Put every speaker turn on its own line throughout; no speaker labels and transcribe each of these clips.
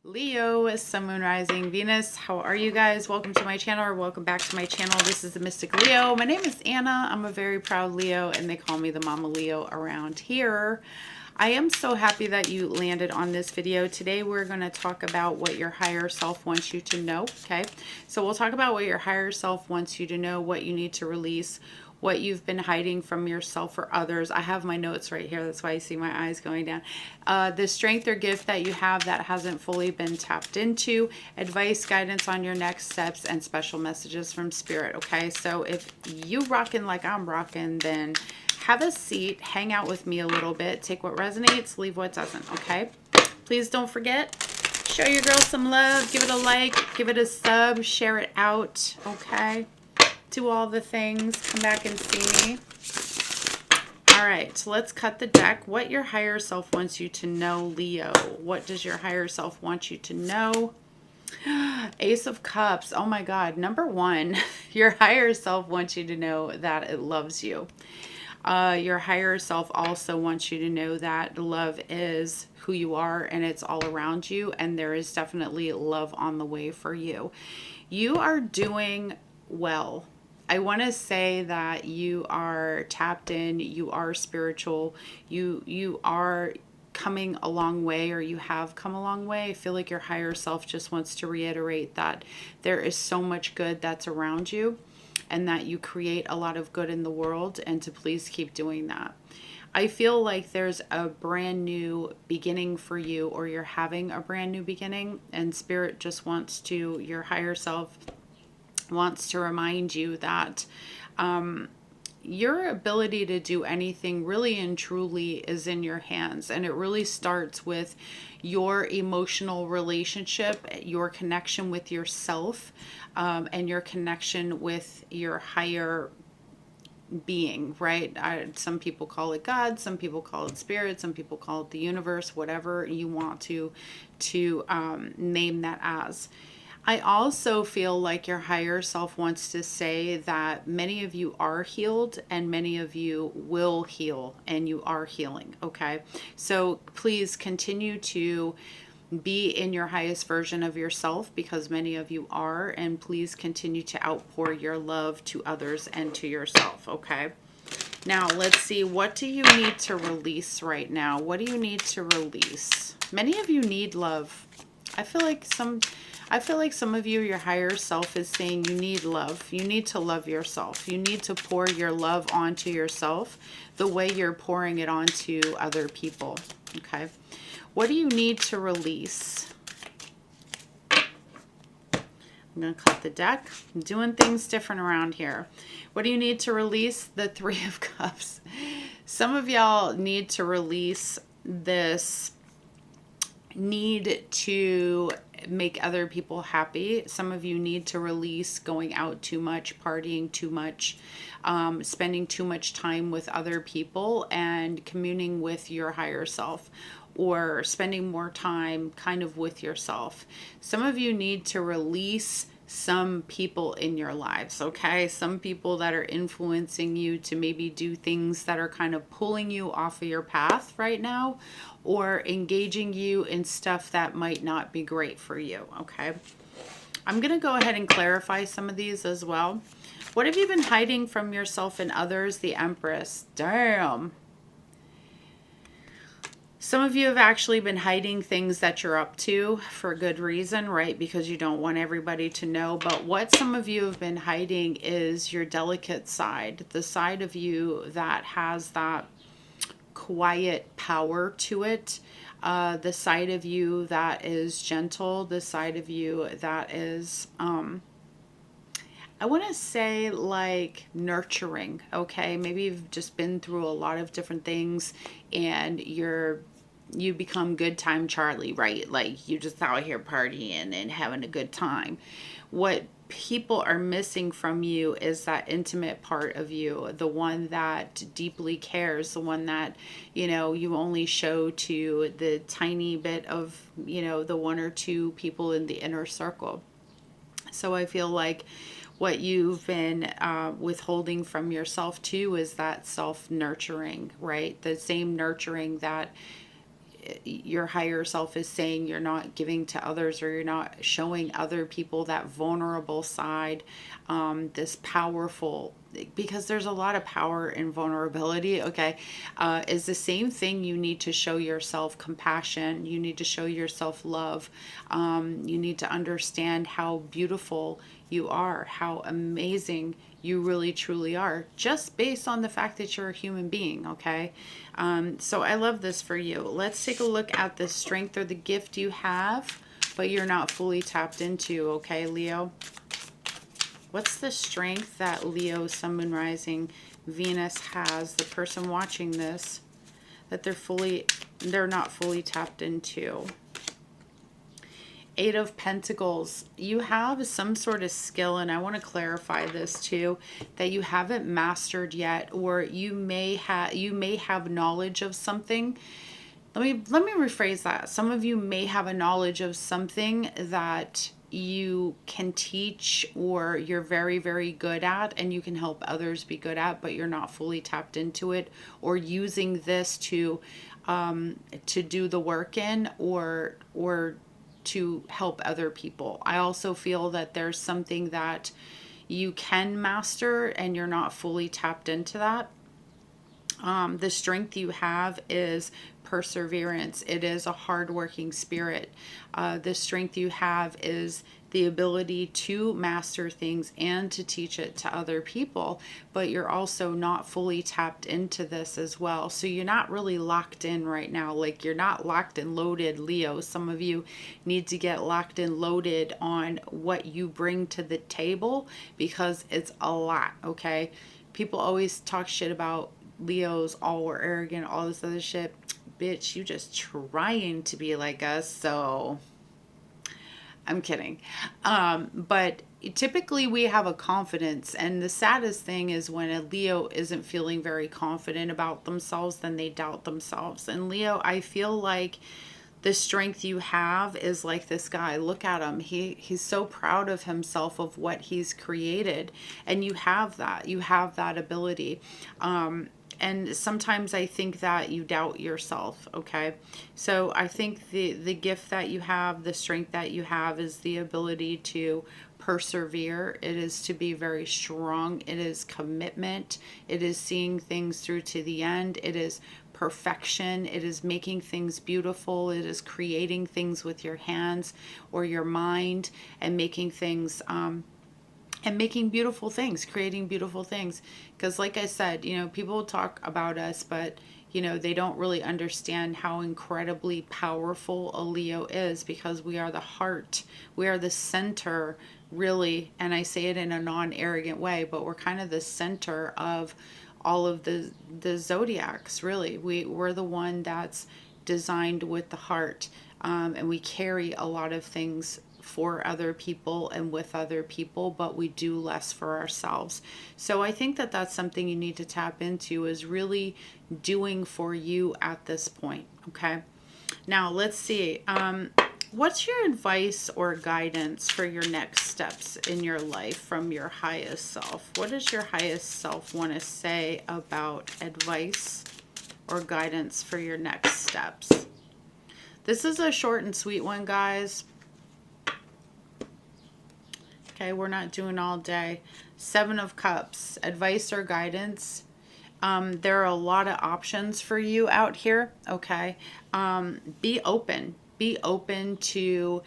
Leo, Sun, Moon, Rising, Venus. How are you guys? Welcome to my channel, or welcome back to my channel. This is the Mystic Leo. My name is Anna. I'm a very proud Leo, and they call me the Mama Leo around here. I am so happy that you landed on this video. Today we're going to talk about what your higher self wants you to know. Okay, so we'll talk about what your higher self wants you to know, what you need to release, what you've been hiding from yourself or others. I have my notes right here. That's why I see my eyes going down. The strength or gift that you have that hasn't fully been tapped into, advice, guidance on your next steps, and special messages from Spirit. Okay, so if you rocking like I'm rocking, then have a seat, hang out with me a little bit, take what resonates, leave what doesn't. Okay, please don't forget, show your girl some love, give it a like, give it a sub, share it out. Okay, do all the things, come back and see me. All right, so let's cut the deck. What your higher self wants you to know, Leo. What does your higher self want you to know? Ace of Cups. Oh my God. Number one, your higher self wants you to know that it loves you. Your higher self also wants you to know that love is who you are and it's all around you, and there is definitely love on the way for you. You are doing well. I want to say that you are tapped in, you are spiritual, you are coming a long way, or you have come a long way. I feel like your higher self just wants to reiterate that there is so much good that's around you, and that you create a lot of good in the world, and to please keep doing that. I feel like there's a brand new beginning for you, or you're having a brand new beginning, and Spirit just wants to, your higher self wants to remind you that your ability to do anything really and truly is in your hands. And it really starts with your emotional relationship, your connection with yourself, and your connection with your higher being, right? Some people call it God, some people call it spirit, some people call it the universe, whatever you want to name that as. I also feel like your higher self wants to say that many of you are healed and many of you will heal, and you are healing. Okay, so please continue to be in your highest version of yourself, because many of you are, and please continue to outpour your love to others and to yourself. Okay, now let's see, what do you need to release right now? What do you need to release? Many of you need love. I feel like some of you, your higher self is saying you need love. You need to love yourself. You need to pour your love onto yourself the way you're pouring it onto other people. Okay, what do you need to release? I'm going to cut the deck. I'm doing things different around here. What do you need to release? The Three of Cups. Some of y'all need to release this need to make other people happy. Some of you need to release going out too much, partying too much, spending too much time with other people and communing with your higher self, or spending more time kind of with yourself. Some of you need to release some people in your lives, okay? Some people that are influencing you to maybe do things that are kind of pulling you off of your path right now, or engaging you in stuff that might not be great for you, okay? I'm going to go ahead and clarify some of these as well. What have you been hiding from yourself and others? The Empress. Damn. Some of you have actually been hiding things that you're up to for good reason, right? Because you don't want everybody to know. But what some of you have been hiding is your delicate side, the side of you that has that quiet power to it, the side of you that is gentle, the side of you that is, I want to say, like, nurturing, okay? Maybe you've just been through a lot of different things, and you become good time Charlie, right? Like, you just out here partying and having a good time. What people are missing from you is that intimate part of you, the one that deeply cares, the one that, you know, you only show to the tiny bit of, you know, the one or two people in the inner circle. So I feel like what you've been withholding from yourself too is that self-nurturing, right? The same nurturing that your higher self is saying you're not giving to others, or you're not showing other people that vulnerable side, this powerful, because there's a lot of power in vulnerability, okay, is the same thing. You need to show yourself compassion, you need to show yourself love, you need to understand how beautiful you are, how amazing you really truly are, just based on the fact that you're a human being, okay? So I love this for you. Let's take a look at the strength or the gift you have, but you're not fully tapped into, okay, Leo? What's the strength that Leo, Sun, Moon, Rising, Venus has, the person watching this, that they're not fully tapped into? Eight of Pentacles. You have some sort of skill, and I want to clarify this too, that you haven't mastered yet, or you may have knowledge of something. Let me rephrase that. Some of you may have a knowledge of something that you can teach, or you're very, very good at, and you can help others be good at, but you're not fully tapped into it, or using this to do the work in, or to help other people. I also feel that there's something that you can master and you're not fully tapped into that. The strength you have is perseverance. It is a hardworking spirit. The strength you have is the ability to master things and to teach it to other people, but you're also not fully tapped into this as well. So you're not really locked in right now. Like, you're not locked and loaded, Leo. Some of you need to get locked and loaded on what you bring to the table, because it's a lot, okay? People always talk shit about Leos, all were arrogant, all this other shit. Bitch, you just trying to be like us, so I'm kidding. But typically we have a confidence, and the saddest thing is when a Leo isn't feeling very confident about themselves, then they doubt themselves. And Leo, I feel like the strength you have is like this guy. Look at him. He's so proud of himself, of what he's created, and you have that ability. And sometimes I think that you doubt yourself, okay? So I think the gift that you have, the strength that you have, is the ability to persevere. It is to be very strong. It is commitment. It is seeing things through to the end. It is perfection. It is making things beautiful. It is creating things with your hands or your mind, and making things and making beautiful things, creating beautiful things. Because like I said, you know, people talk about us, but you know, they don't really understand how incredibly powerful a Leo is, because we are the heart, we are the center, really. And I say it in a non-arrogant way, but we're kind of the center of all of the zodiacs, really. We're the one that's designed with the heart, and we carry a lot of things for other people and with other people, but we do less for ourselves. So I think that that's something you need to tap into, is really doing for you at this point, okay? Now let's see, what's your advice or guidance for your next steps in your life from your highest self? What does your highest self want to say about advice or guidance for your next steps? This is a short and sweet one, guys. Okay, we're not doing all day. Seven of Cups, advice or guidance. There are a lot of options for you out here, okay? Be open. Be open to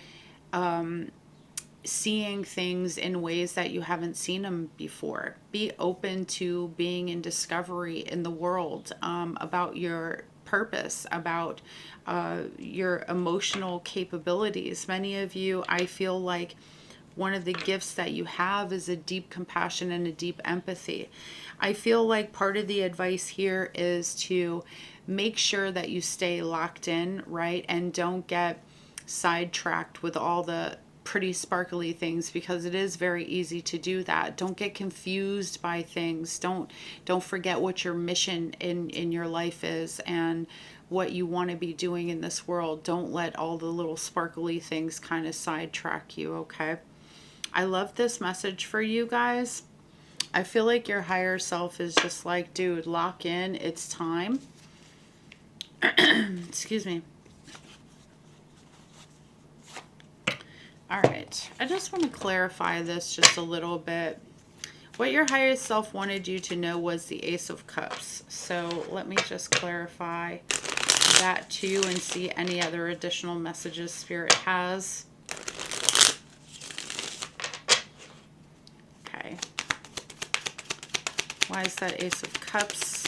seeing things in ways that you haven't seen them before. Be open to being in discovery in the world, about your purpose, about your emotional capabilities. Many of you, I feel like, one of the gifts that you have is a deep compassion and a deep empathy. I feel like part of the advice here is to make sure that you stay locked in, right? And don't get sidetracked with all the pretty sparkly things, because it is very easy to do that. Don't get confused by things. Don't forget what your mission in your life is and what you want to be doing in this world. Don't let all the little sparkly things kind of sidetrack you, okay? I love this message for you guys. I feel like your higher self is just like, dude, lock in. It's time. Excuse me. All right. I just want to clarify this just a little bit. What your higher self wanted you to know was the Ace of Cups. So let me just clarify that too and see any other additional messages Spirit has. Okay. Why is that Ace of Cups?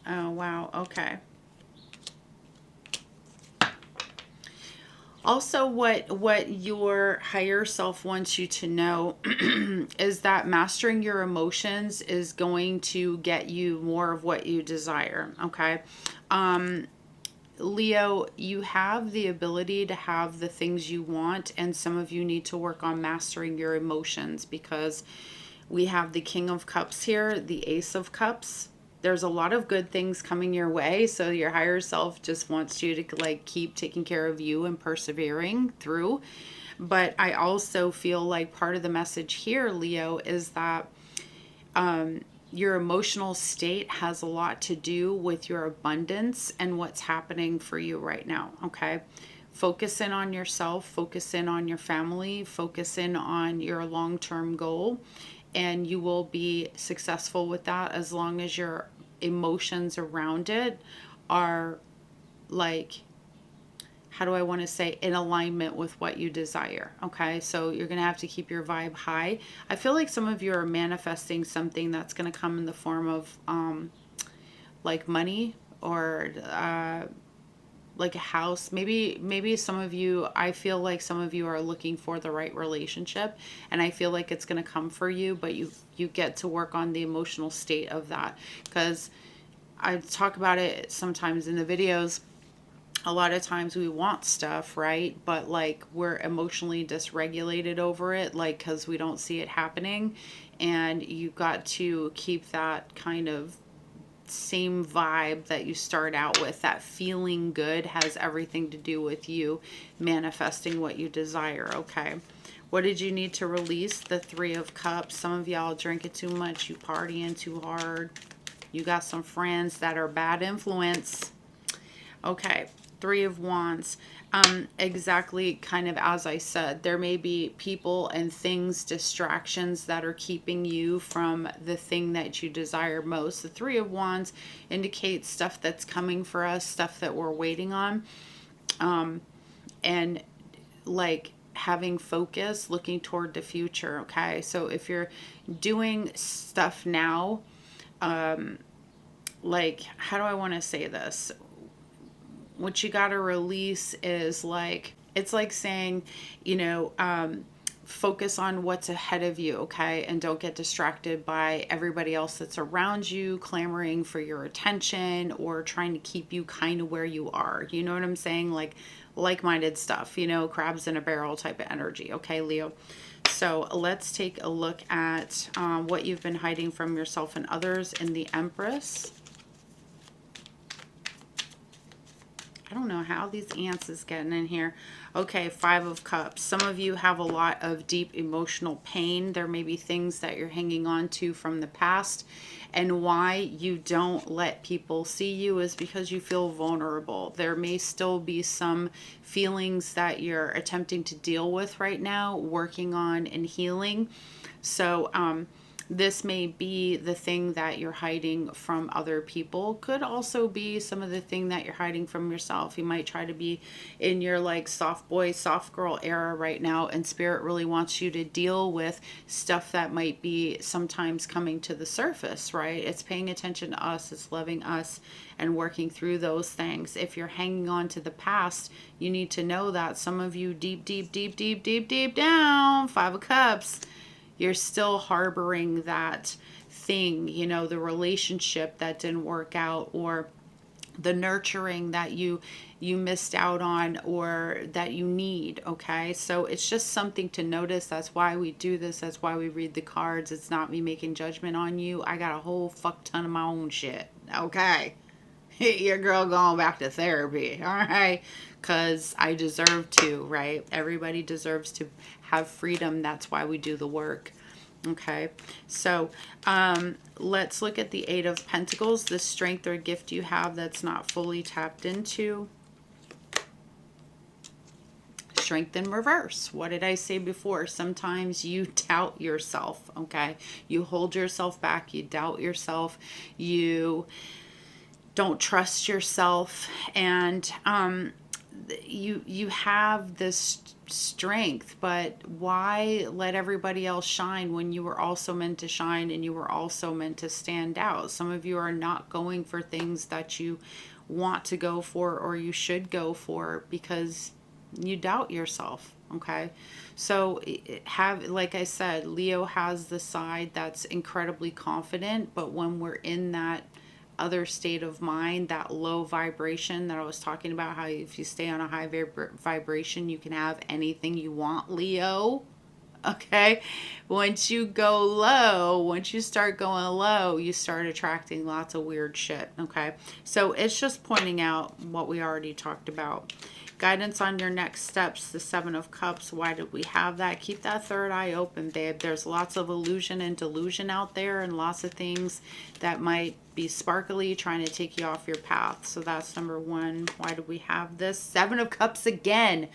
Oh, wow. Okay. Also, what your higher self wants you to know is that mastering your emotions is going to get you more of what you desire, okay? Leo, you have the ability to have the things you want, and some of you need to work on mastering your emotions, because we have the King of Cups here, the Ace of Cups. There's a lot of good things coming your way, so your higher self just wants you to like keep taking care of you and persevering through. But I also feel like part of the message here, Leo, is that your emotional state has a lot to do with your abundance and what's happening for you right now, okay? Focus in on yourself, focus in on your family, focus in on your long-term goal, and you will be successful with that as long as your emotions around it are like, how do I want to say, in alignment with what you desire, okay? So you're going to have to keep your vibe high. I feel like some of you are manifesting something that's going to come in the form of like money, or like a house. Maybe some of you, I feel like some of you are looking for the right relationship, and I feel like it's going to come for you, but you get to work on the emotional state of that, because I talk about it sometimes in the videos. A lot of times we want stuff, right? But like we're emotionally dysregulated over it, like because we don't see it happening, and you got to keep that kind of same vibe that you start out with. That feeling good has everything to do with you manifesting what you desire, okay? What did you need to release? The Three of Cups. Some of y'all drinking too much, you partying too hard, you got some friends that are bad influence. Okay, Three of Wands. Exactly, kind of as I said, there may be people and things, distractions that are keeping you from the thing that you desire most. The Three of Wands indicates stuff that's coming for us, stuff that we're waiting on, and like having focus, looking toward the future, okay? So if you're doing stuff now, like, how do I want to say this? What you got to release is like, it's like saying, you know, focus on what's ahead of you, okay? And don't get distracted by everybody else that's around you, clamoring for your attention or trying to keep you kind of where you are. You know what I'm saying? Like-minded stuff, you know, crabs in a barrel type of energy, okay, Leo? So let's take a look at what you've been hiding from yourself and others in the Empress. I don't know how these ants is getting in here. Okay, Five of Cups. Some of you have a lot of deep emotional pain. There may be things that you're hanging on to from the past. And why you don't let people see you is because you feel vulnerable. There may still be some feelings that you're attempting to deal with right now, working on and healing. So, this may be the thing that you're hiding from other people. Could also be some of the thing that you're hiding from yourself. You might try to be in your like soft boy, soft girl era right now, and Spirit really wants you to deal with stuff that might be sometimes coming to the surface, right? It's paying attention to us, it's loving us, and working through those things. If you're hanging on to the past, you need to know that some of you deep down, Five of Cups, you're still harboring that thing, you know, the relationship that didn't work out, or the nurturing that you missed out on or that you need. Okay, so it's just something to notice. That's why we do this. That's why we read the cards. It's not me making judgment on you. I got a whole fuck ton of my own shit. Okay. Your girl going back to therapy. All right, because I deserve to, right? Everybody deserves to have freedom. That's why we do the work. Okay, so let's look at the Eight of Pentacles, the strength or gift you have that's not fully tapped into. Strength in reverse. What did I say before? Sometimes you doubt yourself, okay? You hold yourself back, you doubt yourself, you don't trust yourself, and you have this strength, but why let everybody else shine when you were also meant to shine and you were also meant to stand out? Some of you are not going for things that you want to go for or you should go for because you doubt yourself. Okay, so like I said, Leo has the side that's incredibly confident, but when we're in that other state of mind, that low vibration that I was talking about, how if you stay on a high vibration, you can have anything you want, Leo. Okay, once you go low, once you start going low, you start attracting lots of weird shit. Okay, so it's just pointing out what we already talked about. Guidance on your next steps, the Seven of Cups. Why did we have that? Keep that third eye open, babe. There's lots of illusion and delusion out there and lots of things that might be sparkly trying to take you off your path. So that's number one. Why do we have this? Seven of Cups again,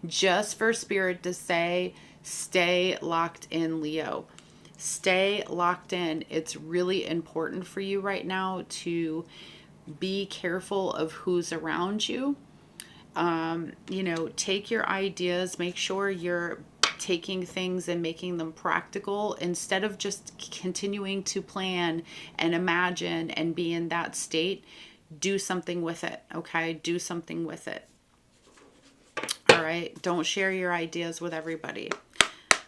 just for Spirit to say, stay locked in, Leo. Stay locked in. It's really important for you right now to be careful of who's around you. You know, take your ideas, make sure you're taking things and making them practical instead of just continuing to plan and imagine and be in that state. Do something with it. Okay, do something with it. All right, don't share your ideas with everybody.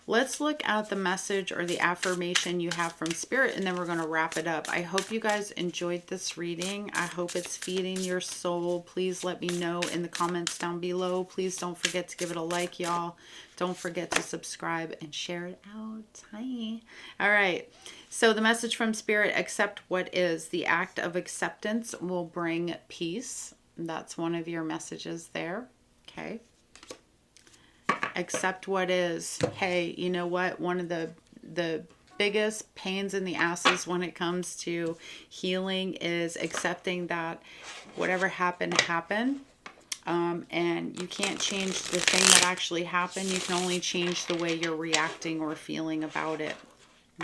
Let's look at the message or the affirmation you have from Spirit, and then we're going to wrap it up. I hope you guys enjoyed this reading. I hope it's feeding your soul. Please let me know in the comments down below. Please don't forget to give it a like, y'all. Don't forget to subscribe and share it out. Hi. All right. So the message from Spirit, accept what is. The act of acceptance will bring peace. That's one of your messages there. Okay. Accept what is. Hey, you know what? One of the biggest pains in the asses when it comes to healing is accepting that whatever happened, happened. And you can't change the thing that actually happened. You can only change the way you're reacting or feeling about it.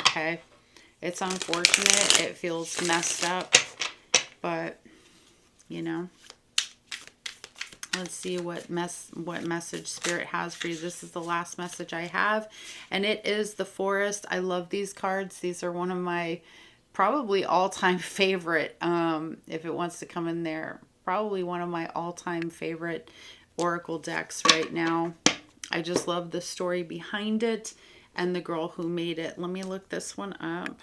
Okay? It's unfortunate. It feels messed up. But, you know. Let's see what message Spirit has for you. This is the last message I have, and it is the Forest. I love these cards. These are one of my probably all-time favorite, if it wants to come in there, probably one of my all-time favorite oracle decks right now. I just love the story behind it and the girl who made it. Let me look this one up.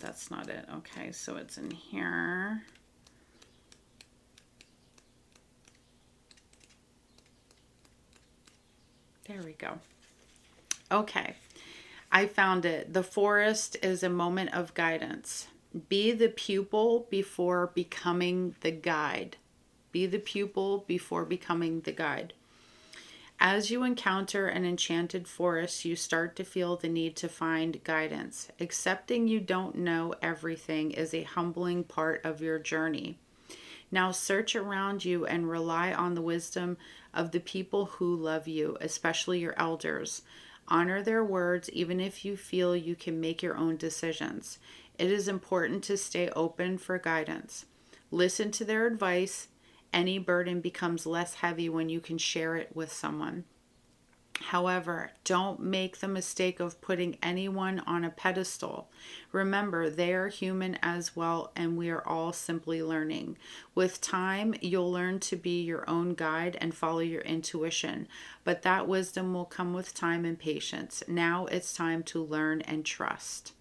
That's not it. Okay, so it's in here. There we go. Okay, I found it. The Forest is a moment of guidance. Be the pupil before becoming the guide. Be the pupil before becoming the guide. As you encounter an enchanted forest, you start to feel the need to find guidance. Accepting you don't know everything is a humbling part of your journey. Now search around you and rely on the wisdom of the people who love you, especially your elders. Honor their words even if you feel you can make your own decisions. It is important to stay open for guidance. Listen to their advice. Any burden becomes less heavy when you can share it with someone. However, don't make the mistake of putting anyone on a pedestal. Remember, they are human as well, and we are all simply learning. With time, you'll learn to be your own guide and follow your intuition, but that wisdom will come with time and patience. Now it's time to learn and trust.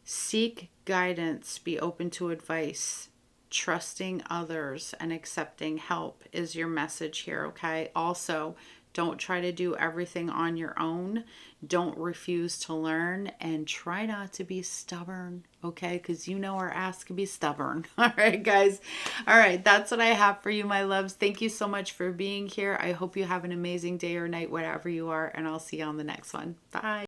Seek guidance, be open to advice. Trusting others and accepting help is your message here, okay? Also, don't try to do everything on your own. Don't refuse to learn, and try not to be stubborn, okay? Because you know our ass can be stubborn. All right, guys. All right, that's what I have for you, my loves. Thank you so much for being here. I hope you have an amazing day or night, whatever you are, and I'll see you on the next one. Bye.